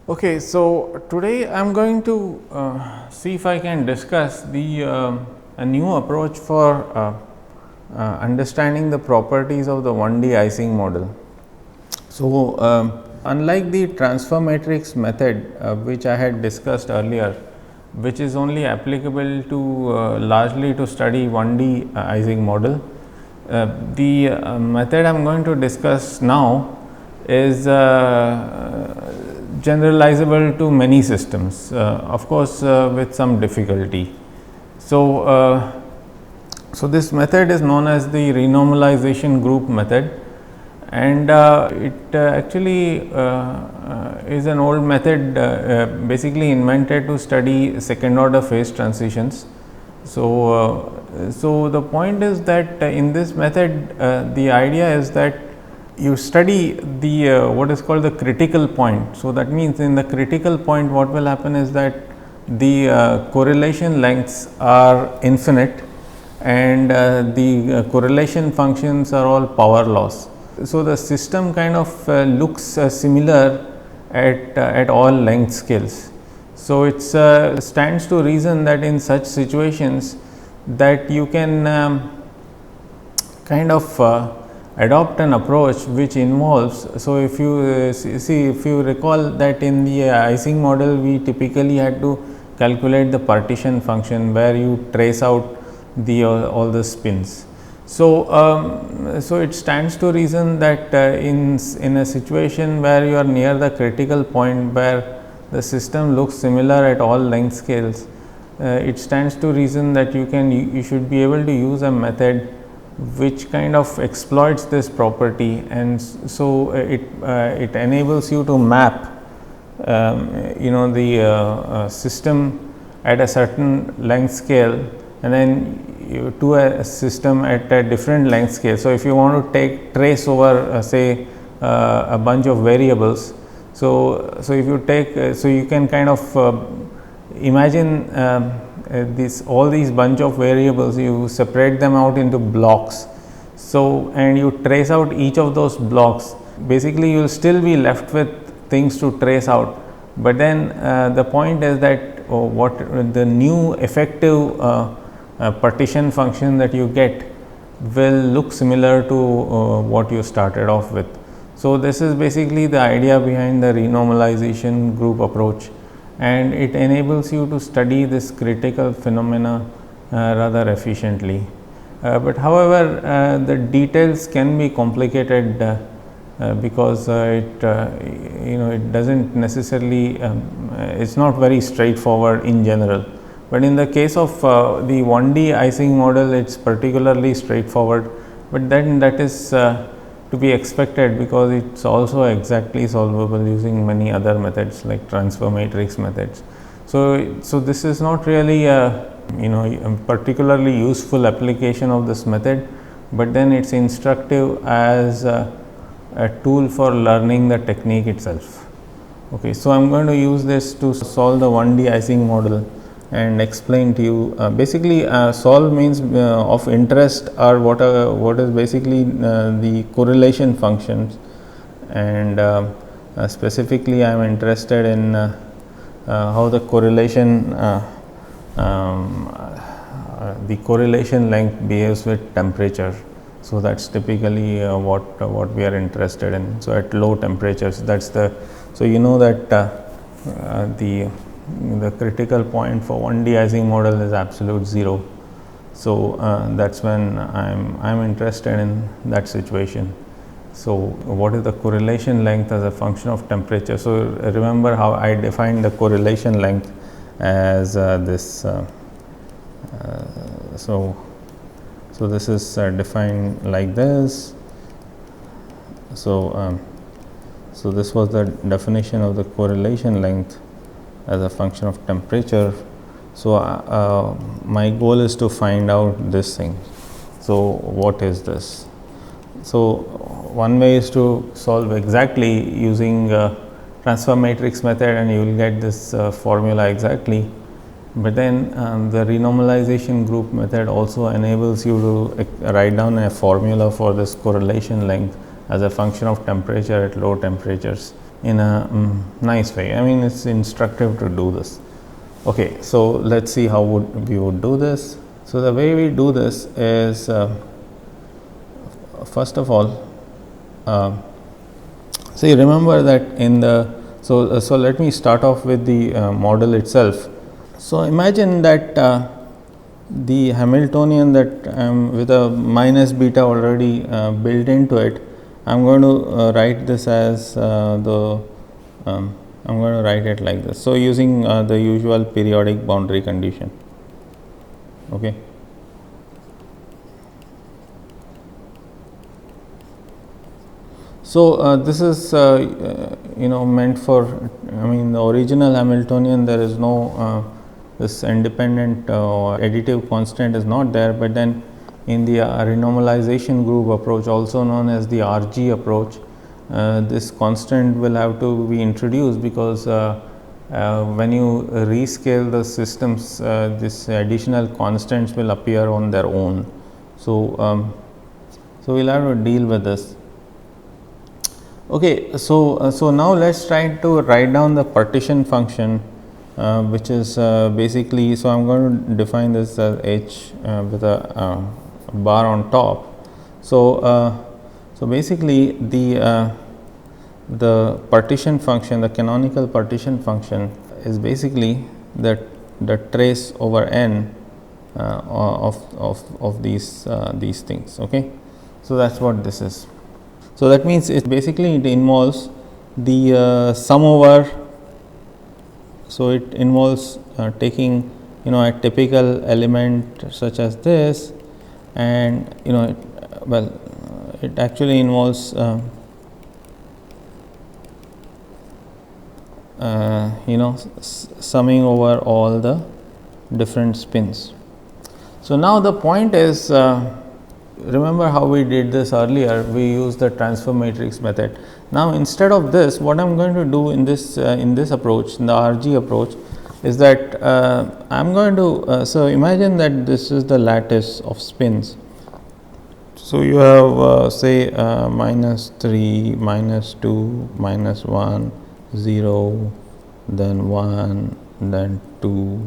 Okay, so today I am going to see if I can discuss a new approach for understanding the properties of the 1D Ising model. So, unlike the transfer matrix method which I had discussed earlier, which is only applicable to largely to study 1D Ising model, the method I am going to discuss now is generalizable to many systems, of course, with some difficulty. So, so this method is known as the renormalization group method, and it actually is an old method basically invented to study second order phase transitions. So, the point is that in this method the idea is that you study the what is called the critical point. So, that means in the critical point what will happen is that the correlation lengths are infinite and the correlation functions are all power laws. So, the system kind of looks similar at all length scales. So, it stands to reason that in such situations that you can kind of adopt an approach which involves. So, if you see, if you recall that in the Ising model we typically had to calculate the partition function where you trace out the all the spins. So, so it stands to reason that in a situation where you are near the critical point where the system looks similar at all length scales, it stands to reason that you should be able to use a method which kind of exploits this property, and so it enables you to map the system at a certain length scale and then to a system at a different length scale. So, if you want to trace over say a bunch of variables, so if you take so you can kind of imagine all these bunch of variables, you separate them out into blocks. So, and you trace out each of those blocks. Basically, you will still be left with things to trace out, but then the point is that what the new effective partition function that you get will look similar to what you started off with. So, this is basically the idea behind the renormalization group approach, and it enables you to study this critical phenomena rather efficiently. But however, the details can be complicated because it doesn't necessarily it's not very straightforward in general. But in the case of the 1D Ising model, it's particularly straightforward, but then that is to be expected because it's also exactly solvable using many other methods like transfer matrix methods. So, this is not really a particularly useful application of this method, but then it's instructive as a tool for learning the technique itself. Okay, so I'm going to use this to solve the 1D Ising model and explain to you. Basically, solve means of interest are what is basically the correlation functions, and specifically I am interested in how the correlation length behaves with temperature. So, that is typically what we are interested in. So, at low temperatures, that's the, so you know that the critical point for 1D Ising model is absolute 0. So, that is when I am interested in that situation. So, what is the correlation length as a function of temperature? So, remember how I defined the correlation length as this. So, this is defined like this. So, so this was the definition of the correlation length as a function of temperature. So, my goal is to find out this thing. So, what is this? So, one way is to solve exactly using transfer matrix method, and you will get this formula exactly. But then the renormalization group method also enables you to write down a formula for this correlation length as a function of temperature at low temperatures. in a nice way. I mean, it's instructive to do this. Okay, so let's see how we would do this. So the way we do this is, first of all, so you remember that in the, so let me start off with the model itself. So imagine that the Hamiltonian that with a minus beta already built into it, I'm going to write this as I'm going to write it like this. So using the usual periodic boundary condition. Okay. So this is meant for, I mean, the original Hamiltonian, there is no this independent additive constant is not there, but then in the renormalization group approach, also known as the RG approach, this constant will have to be introduced, because when you rescale the systems, this additional constants will appear on their own. So we'll have to deal with this. Okay, so now let's try to write down the partition function, which is basically, so I'm going to define this as h with a bar on top. So basically the partition function, the canonical partition function, is basically the trace over n of these things. Okay, so that's what this is. So that means it basically it involves the sum over. So it involves taking a typical element such as this, and it actually involves summing over all the different spins. So now the point is, remember how we did this earlier, we used the transfer matrix method. Now instead of this, what I'm going to do in this approach, in the RG approach, is that I'm going to so imagine that this is the lattice of spins. So you have say -3, -2, -1, 0, then 1, then 2,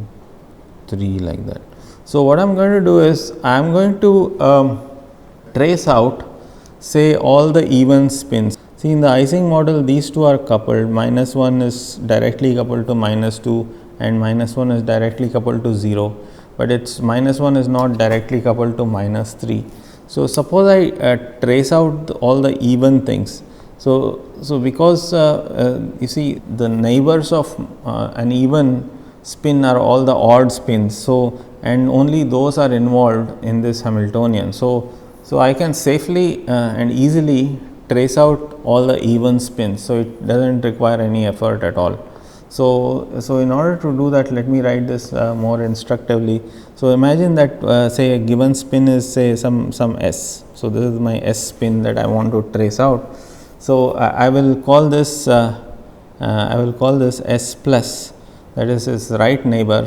3, like that. So what I'm going to do is I'm going to trace out, say, all the even spins. See, in the Ising model, these two are coupled. -1 is directly coupled to -2, and -1 is directly coupled to 0, but it's -1 is not directly coupled to -3. So suppose I trace out all the even things. So because you see, the neighbors of an even spin are all the odd spins. So and only those are involved in this Hamiltonian. So I can safely and easily trace out all the even spins. So it doesn't require any effort at all. So in order to do that, let me write this more instructively. So imagine that say a given spin is, say, some s. So this is my s spin that I want to trace out. So I will call this s plus, that is its right neighbor,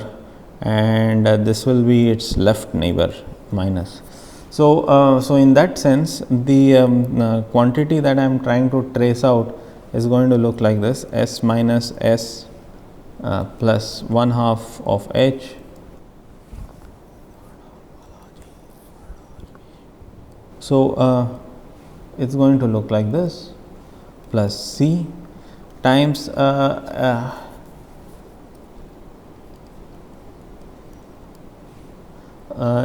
and this will be its left neighbor, minus. So in that sense, the quantity that I am trying to trace out is going to look like this: s minus s plus 1/2 of h it's going to look like this, plus c times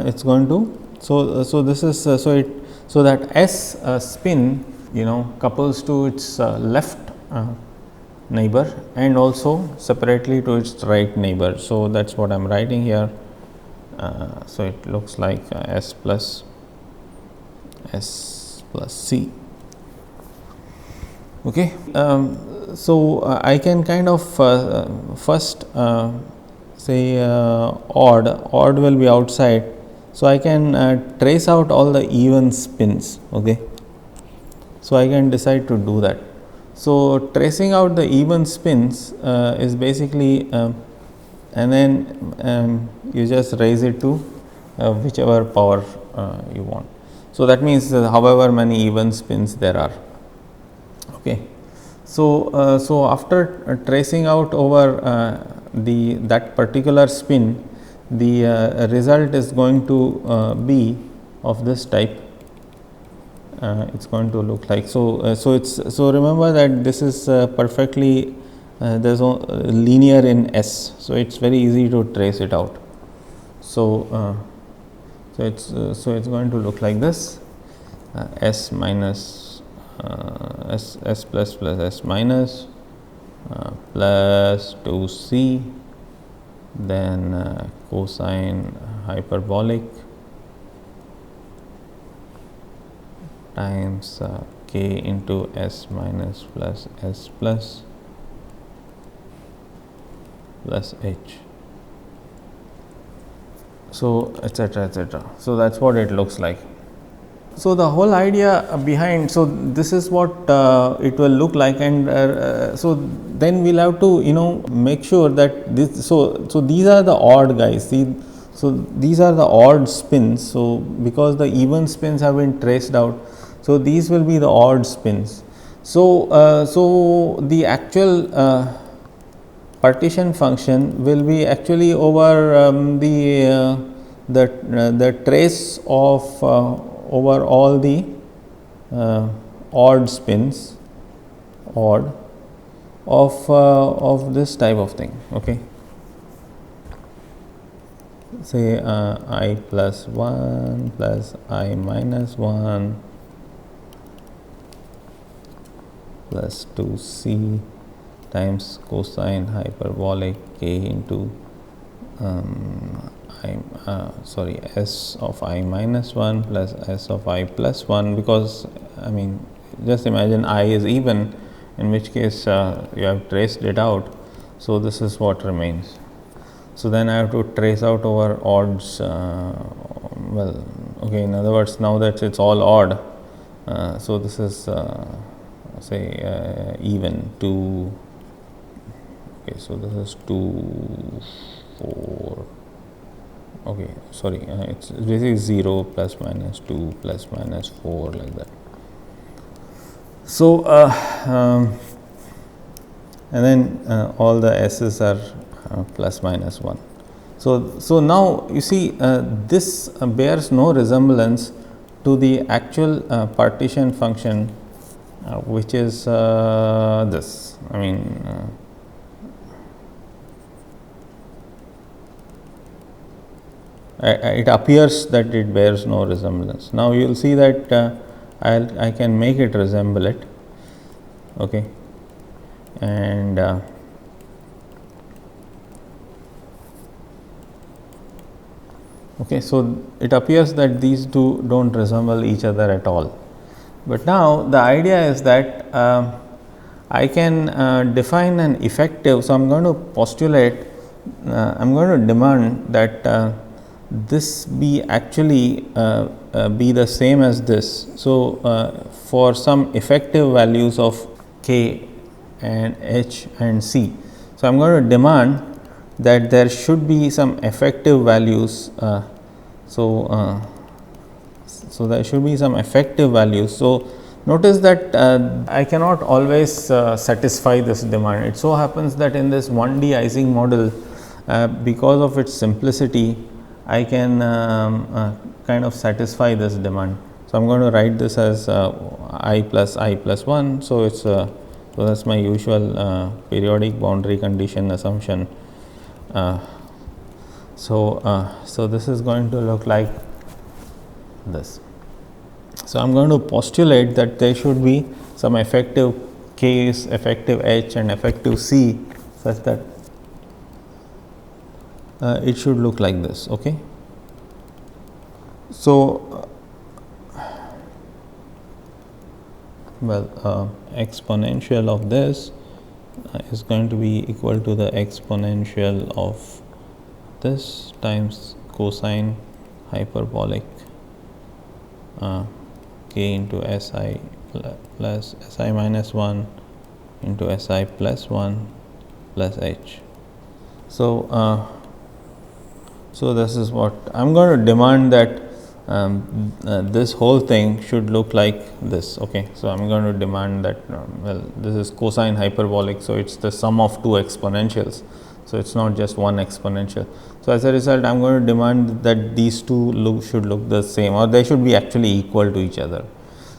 it's going to, so this is so that s spin couples to its left neighbor and also separately to its right neighbor. So that's what I'm writing here. So it looks like s plus c. Okay. So I can kind of first say odd will be outside, so I can trace out all the even spins. Okay, so I can decide to do that. So tracing out the even spins is basically and then you just raise it to whichever power you want. So that means however many even spins there are. Okay. So after tracing out over that particular spin, the result is going to be of this type. It's going to look like so remember that this is perfectly there's a linear in S, so it's very easy to trace it out. So it's going to look like this: S minus S plus S minus plus 2c, then cosine hyperbolic times k into S minus plus S plus h. So etc. etc. So that's what it looks like. So the whole idea behind, so this is what it will look like, and so then we'll have to make sure that this, so these are the odd guys. See, so these are the odd spins. So because the even spins have been traced out, so these will be the odd spins. So so the actual partition function will be actually over the trace of over all the odd spins, of this type of thing. Okay, say I plus 1 plus I minus 1 plus 2c times cosine hyperbolic k into S of I minus 1 plus S of I plus 1, because I mean just imagine I is even, in which case you have traced it out. So this is what remains. So then I have to trace out over odds. Well, okay, in other words, now that it's all odd, so this is say even 2. Okay, so this is 2, 4. Okay, sorry, it's basically 0 plus minus 2 plus minus 4, like that. So and then all the s's are plus minus 1. So now you see this bears no resemblance to the actual partition function, which is this. I mean. It appears that it bears no resemblance. Now you will see that I can make it resemble it. Okay, and okay, so it appears that these two don't resemble each other at all. But now the idea is that I can define an effective. So I'm going to postulate. I'm going to demand that. This be actually be the same as this. So for some effective values of k and h and c, so I'm going to demand that there should be some effective values. So there should be some effective values. So notice that I cannot always satisfy this demand. It so happens that in this 1D Ising model, because of its simplicity, I can kind of satisfy this demand. So I'm going to write this as I plus 1. So it's so that's my usual periodic boundary condition assumption. So this is going to look like this. So I'm going to postulate that there should be some effective k's, effective h, and effective c, such that it should look like this. Okay. So exponential of this is going to be equal to the exponential of this times cosine hyperbolic k into si plus si minus 1 into si plus 1 plus h. So so this is what I'm going to demand, that this whole thing should look like this. Okay, so I'm going to demand that well, this is cosine hyperbolic, so it's the sum of two exponentials, so it's not just one exponential. So as a result, I'm going to demand that these two should look the same, or they should be actually equal to each other.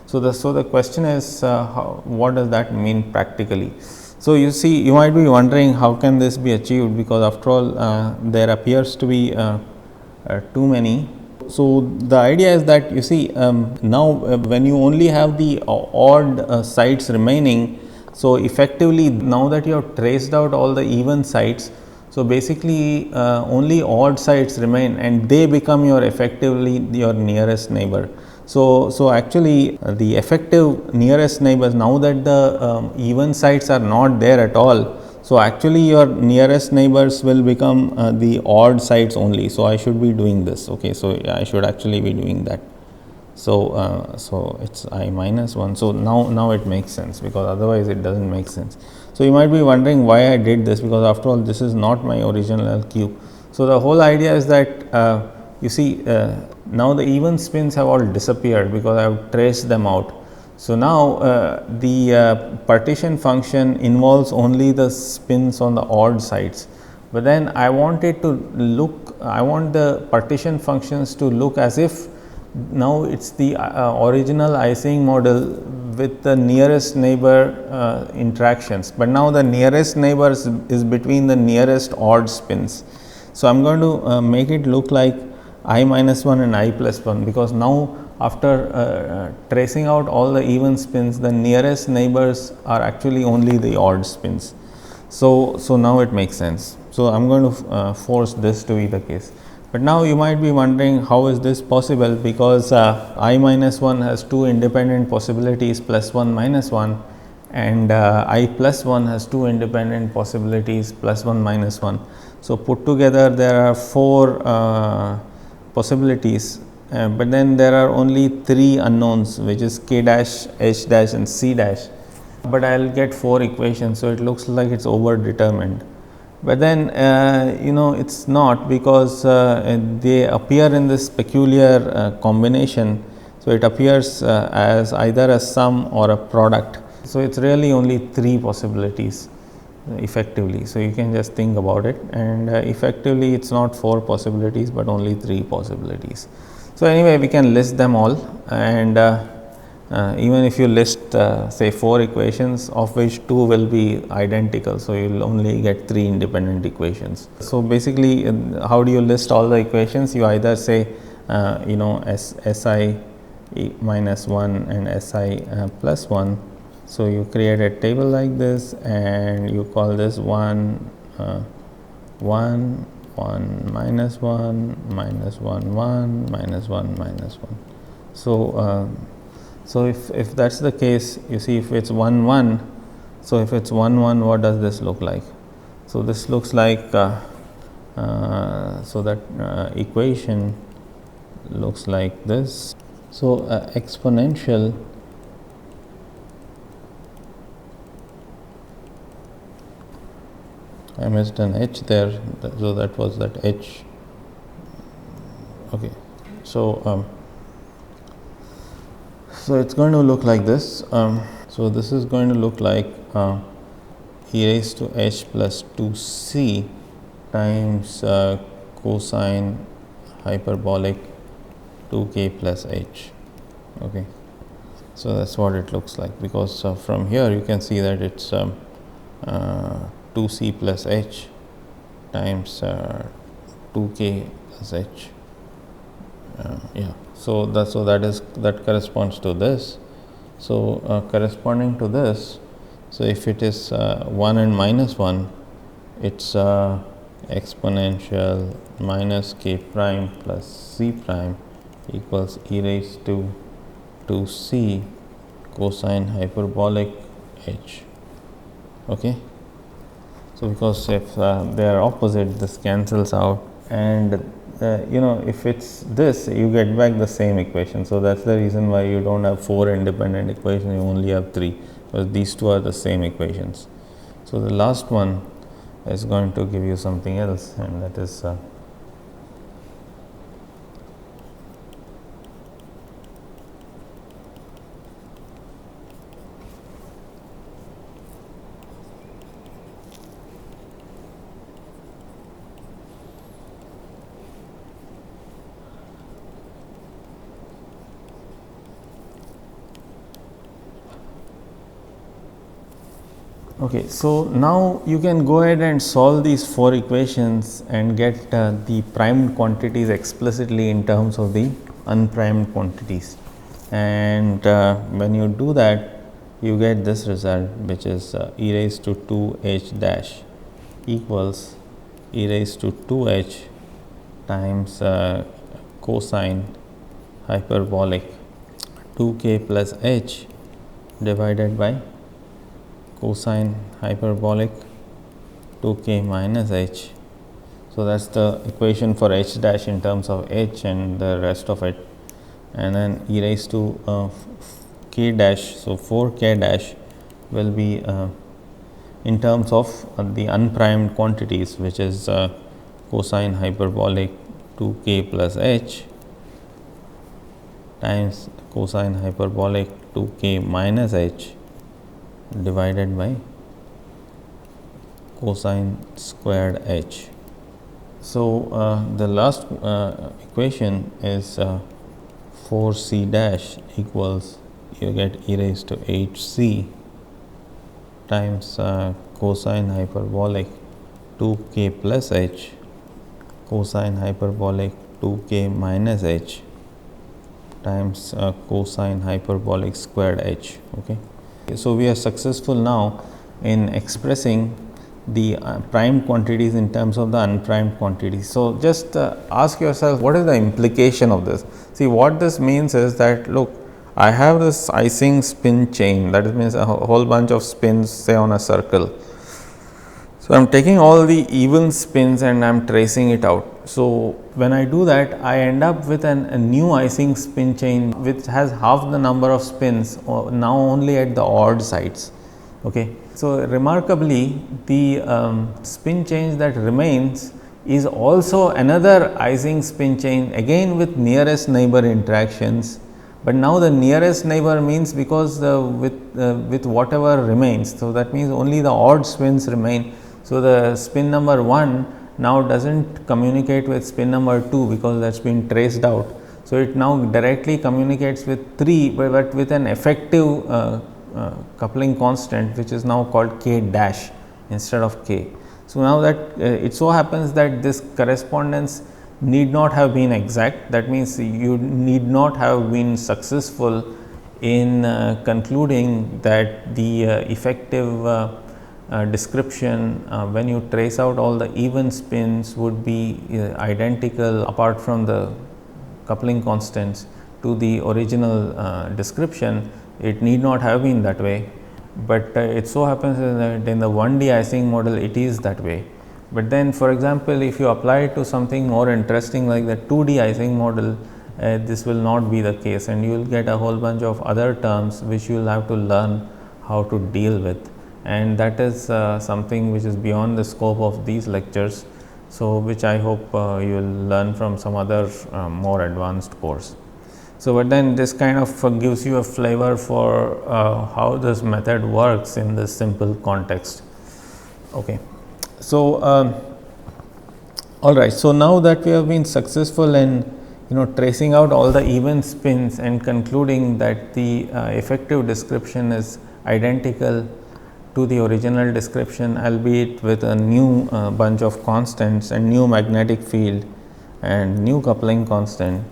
So the question is, what does that mean practically? So you see, you might be wondering how can this be achieved, because after all there appears to be too many. So the idea is that you see, now when you only have the odd sides remaining, so effectively now that you have traced out all the even sides, so basically only odd sides remain, and they become your effectively your nearest neighbor. So actually the effective nearest neighbors, now that the even sides are not there at all, so actually your nearest neighbors will become the odd sides only. So I should be doing this. Okay, so I should actually be doing that. So so it's I minus 1. So now it makes sense, because otherwise it doesn't make sense. So you might be wondering why I did this, because after all this is not my original LQ. So the whole idea is that you see, now the even spins have all disappeared because I have traced them out. So now the partition function involves only the spins on the odd sides, but then I want it to look, I want the partition functions to look as if now it's the original Ising model with the nearest neighbor interactions, but now the nearest neighbor is between the nearest odd spins. So I'm going to make it look like I minus 1 and I plus 1, because now after tracing out all the even spins, the nearest neighbors are actually only the odd spins. So now it makes sense. So I'm going to force this to be the case. But now you might be wondering, how is this possible, because I minus 1 has two independent possibilities, plus 1 minus 1, and I plus 1 has two independent possibilities, plus 1 minus 1. So put together there are 4 possibilities, but then there are only 3 unknowns, which is k dash, h dash and c dash, but I will get 4 equations. So it looks like it's over determined, but then you know it's not, because they appear in this peculiar combination. So it appears as either a sum or a product. So it's really only 3 possibilities effectively. So you can just think about it, and effectively it's not 4 possibilities but only 3 possibilities. So anyway, we can list them all, and even if you list say 4 equations, of which 2 will be identical, so you will only get 3 independent equations. So basically how do you list all the equations? You either say you know Si minus 1 and Si plus 1. So you create a table like this, and you call this 1 1 1 minus 1 minus 1 1 minus 1 minus 1. So so if that's the case, you see, if it's 1 1, so if it's 1 1, what does this look like? So this looks like so that equation looks like this. So exponential I missed an h there, so that was that h. Okay, so so it's going to look like this. So this is going to look like e raised to h plus 2c times cosine hyperbolic 2k plus h. Okay, so that's what it looks like, because from here you can see that it's 2c plus h times 2k plus h. Yeah, so that corresponds to this. So corresponding to this, so if it is 1 and minus 1, it's exponential minus k prime plus c prime equals e raised to 2c cosine hyperbolic h. Okay, so because if they are opposite, this cancels out, and you know, if it's this, you get back the same equation. So that's the reason why you don't have 4 independent equations, you only have 3, because these two are the same equations. So the last one is going to give you something else, and that is Okay, so now you can go ahead and solve these 4 equations and get the primed quantities explicitly in terms of the unprimed quantities. And when you do that, you get this result, which is e raised to 2 h dash equals e raised to 2 h times cosine hyperbolic 2k plus h divided by cosine hyperbolic 2k minus h. So, that is the equation for h dash in terms of h and the rest of it, and then e raised to k dash. So, 4k dash will be in terms of the unprimed quantities, which is cosine hyperbolic 2k plus h times cosine hyperbolic 2k minus h divided by cosine squared h. So, the last equation is 4c dash equals, you get e raised to hc times cosine hyperbolic 2k plus h cosine hyperbolic 2k minus h times cosine hyperbolic squared h. Okay. So, we are successful now in expressing the primed quantities in terms of the unprimed quantities. So, just ask yourself, what is the implication of this? See, what this means is that, look, I have this Ising spin chain, that means a whole bunch of spins, say, on a circle. So, I am taking all the even spins and I am tracing it out. So, when I do that, I end up with a new Ising spin chain which has half the number of spins, now only at the odd sides. Okay. So, remarkably, the spin chain that remains is also another Ising spin chain, again with nearest neighbor interactions, but now the nearest neighbor means because with whatever remains. So, that means only the odd spins remain. So, the spin number 1 now does not communicate with spin number 2 because that has been traced out. So, it now directly communicates with 3, but with an effective coupling constant, which is now called k dash instead of k. So, now that it so happens that this correspondence need not have been exact, that means you need not have been successful in concluding that the effective description when you trace out all the even spins would be identical apart from the coupling constants to the original description. It need not have been that way, but it so happens that in the 1D Ising model it is that way. But then, for example, if you apply it to something more interesting like the 2D Ising model, this will not be the case, and you will get a whole bunch of other terms which you will have to learn how to deal with, and that is something which is beyond the scope of these lectures. So, which I hope you will learn from some other more advanced course. So, but then this kind of gives you a flavor for how this method works in this simple context. Okay. So, all right. So, now that we have been successful in tracing out all the even spins and concluding that the effective description is identical to the original description, albeit with a new bunch of constants and new magnetic field and new coupling constant.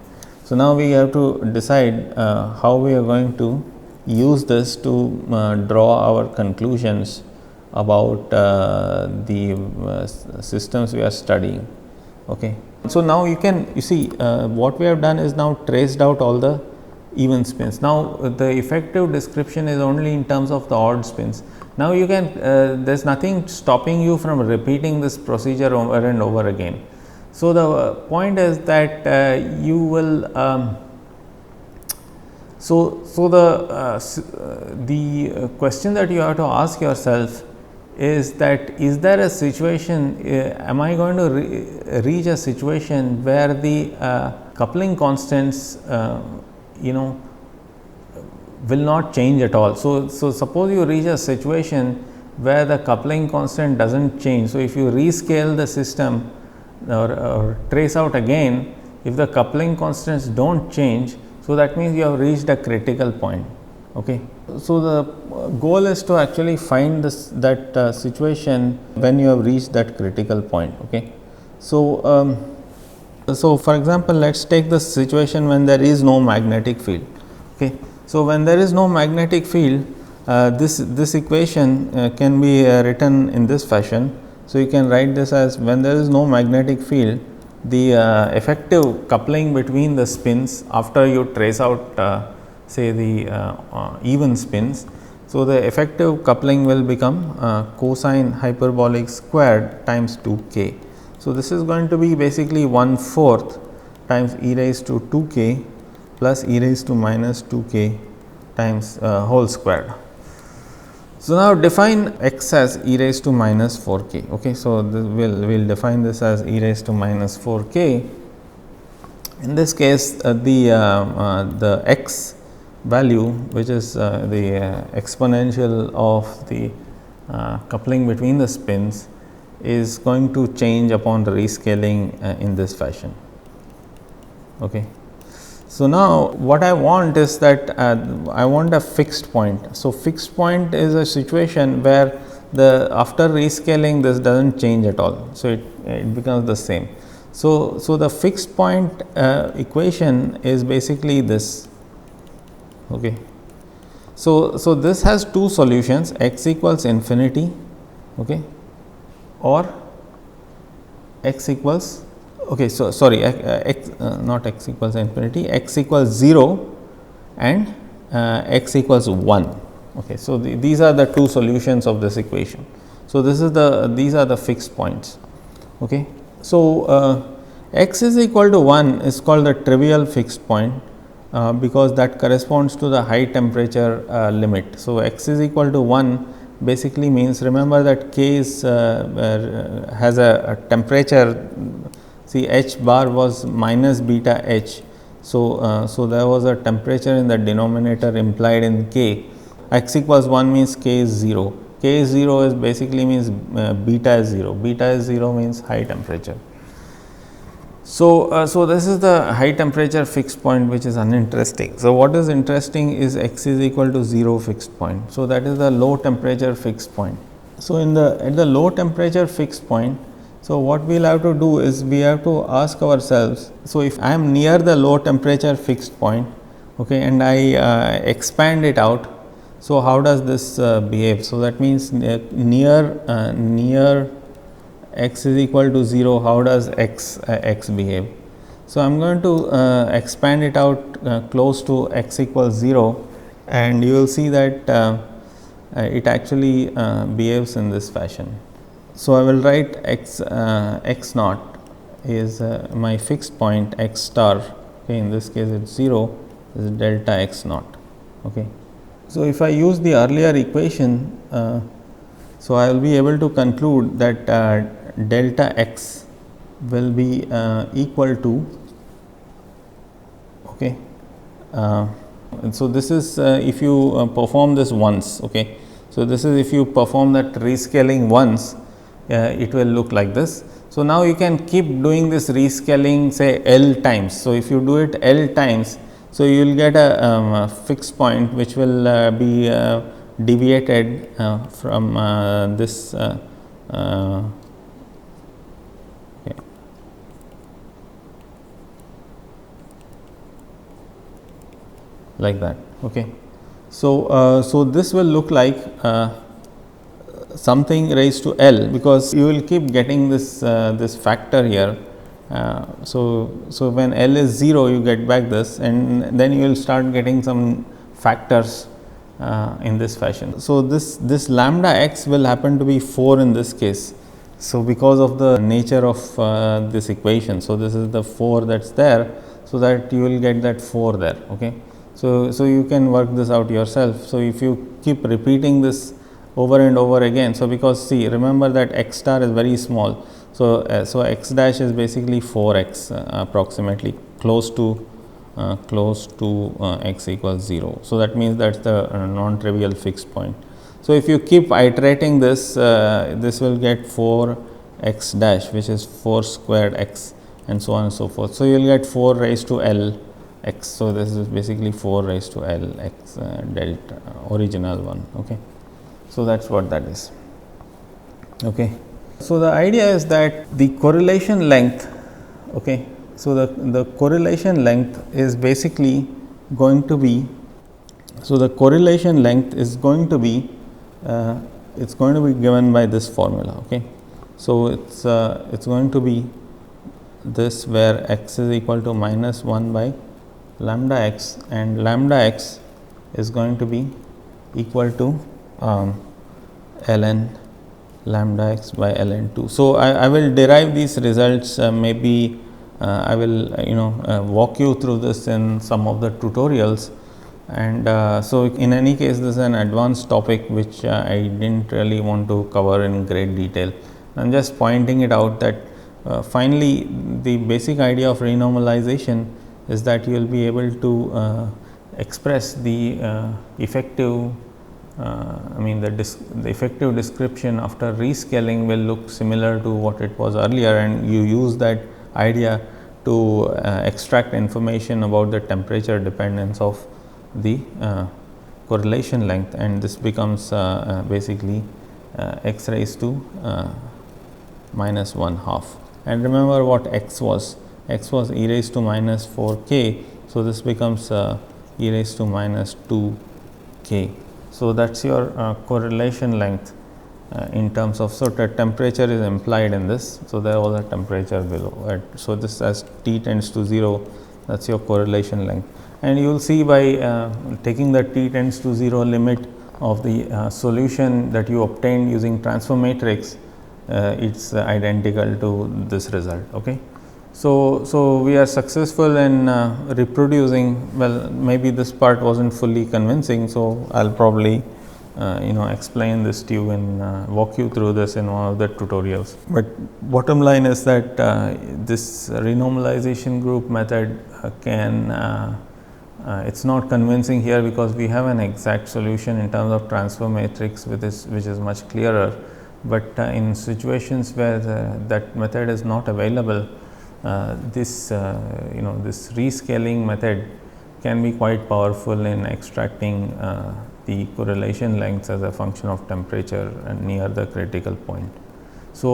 So, now we have to decide how we are going to use this to draw our conclusions about the systems we are studying. Okay. So, now you see what we have done is now traced out all the even spins. Now, the effective description is only in terms of the odd spins. Now, you can there is nothing stopping you from repeating this procedure over and over again. So, the point is that you will the question that you have to ask yourself is that, is there a situation, am I going to reach a situation where the coupling constants will not change at all. So, suppose you reach a situation where the coupling constant does not change. So, if you rescale the system or trace out again, if the coupling constants do not change, so that means you have reached a critical point. Okay. so the goal is to actually find that situation when you have reached that critical point. Okay. So, so for example, let us take the situation when there is no magnetic field. Okay. So, when there is no magnetic field, this equation can be written in this fashion. So, you can write this as, when there is no magnetic field, the effective coupling between the spins after you trace out say the even spins. So, the effective coupling will become cosine hyperbolic squared times 2k. So, this is going to be basically 1/4 times e raised to 2k plus e raised to minus 2k times whole squared. So, now define x as e raised to minus 4k. Okay. So, we will define this as e raised to minus 4k. In this case, the x value, which is the exponential of the coupling between the spins, is going to change upon the rescaling in this fashion. Okay. So, now what I want is that I want a fixed point. So, fixed point is a situation where the after rescaling this does not change at all. So, it becomes the same. So, the fixed point equation is basically this. Okay. So, this has two solutions, x equals infinity, okay, or x equals, okay, so sorry, x not x equals infinity, x equals 0 and x equals 1. Okay. So, these are the two solutions of this equation. So, these are the fixed points. Okay. So, x is equal to 1 is called the trivial fixed point because that corresponds to the high temperature limit. So, x is equal to 1 basically means, remember that k is has a temperature. See, h bar was minus beta h. So, so there was a temperature in the denominator implied in k. X equals 1 means k is 0. K is 0 is basically means beta is 0. Beta is 0 means high temperature. So, so this is the high temperature fixed point, which is uninteresting. So, what is interesting is x is equal to 0 fixed point. So, that is the low temperature fixed point. So, at the low temperature fixed point, so what we will have to do is we have to ask ourselves. So, if I am near the low temperature fixed point, okay, and I expand it out, so how does this behave? So, that means near x is equal to 0, how does x behave? So, I am going to expand it out close to x equals 0, and you will see that it actually behaves in this fashion. So, I will write x naught is my fixed point x star, okay, in this case it is 0, is delta x naught. Okay. So, if I use the earlier equation, so I will be able to conclude that delta x will be equal to, okay. And so, this is if you perform this once. Okay. So, this is if you perform that rescaling once, it will look like this. So, now you can keep doing this rescaling say L times. So, if you do it L times, so you will get a fixed point which will be deviated from this okay. Like that. Okay. So, so this will look like something raised to L, because you will keep getting this this factor here. So, when L is 0, you get back this, and then you will start getting some factors in this fashion. So, this lambda x will happen to be 4 in this case. So, because of the nature of this equation. So, this is the 4 that is there. So, that you will get that 4 there. Okay. So, you can work this out yourself. So, if you keep repeating this over and over again. So, because see, remember that x star is very small. So, so x dash is basically 4x approximately, close to x equals 0. So, that means that is the non-trivial fixed point. So, if you keep iterating this, this will get 4 x dash, which is 4 squared x, and so on and so forth. So, you will get 4 raised to L x. So, this is basically 4 raised to L x delta original one. Okay. So, that is what that is. Okay. So, the idea is that the correlation length, okay. So, the correlation length is basically going to be, so the correlation length is going to be it's going to be given by this formula. Okay. So, it's going to be this, where x is equal to minus 1 by lambda x, and lambda x is going to be equal to ln lambda x by ln 2. So, I will derive these results, maybe I will walk you through this in some of the tutorials. And so, in any case, this is an advanced topic which I did not really want to cover in great detail. I am just pointing it out that finally, the basic idea of renormalization is that you will be able to express the effective, the effective description after rescaling will look similar to what it was earlier, and you use that idea to extract information about the temperature dependence of the correlation length, and this becomes basically x raised to minus 1/2. And remember what x was e raised to minus 4k. So, this becomes e raised to minus 2k. So, that is your correlation length in terms of, so the temperature is implied in this. So, there was a temperature below. So, this as t tends to 0, that is your correlation length. And you will see by taking the t tends to 0 limit of the solution that you obtained using transfer matrix, it is identical to this result. Okay. So, we are successful in reproducing, well, maybe this part was not fully convincing. So, I will probably explain this to you and walk you through this in one of the tutorials. But bottom line is that this renormalization group method can it is not convincing here, because we have an exact solution in terms of transfer matrix which is much clearer. But in situations where that method is not available, this this rescaling method can be quite powerful in extracting the correlation lengths as a function of temperature and near the critical point. So,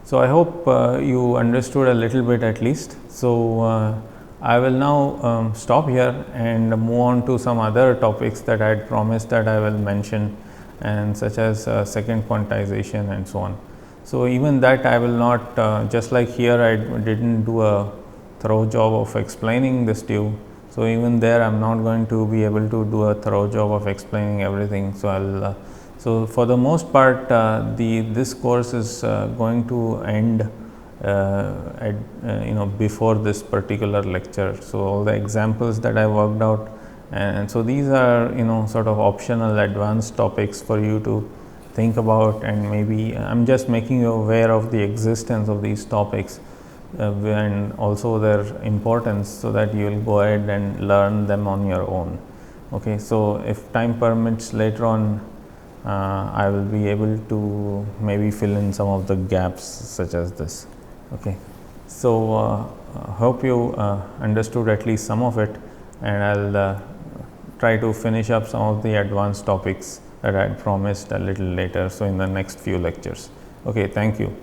so I hope you understood a little bit at least. So, I will now stop here and move on to some other topics that I had promised that I will mention, and such as second quantization and so on. So, even that I will not, just like here I did not do a thorough job of explaining this to you. So, even there I am not going to be able to do a thorough job of explaining everything. So, I will so for the most part this course is going to end before this particular lecture. So, all the examples that I worked out, and so these are sort of optional advanced topics for you to think about, and maybe I am just making you aware of the existence of these topics and also their importance, so that you will go ahead and learn them on your own. Okay. So, if time permits later on, I will be able to maybe fill in some of the gaps such as this. Okay. So, hope you understood at least some of it, and I will try to finish up some of the advanced topics that I had promised a little later. So, in the next few lectures. Okay. Thank you.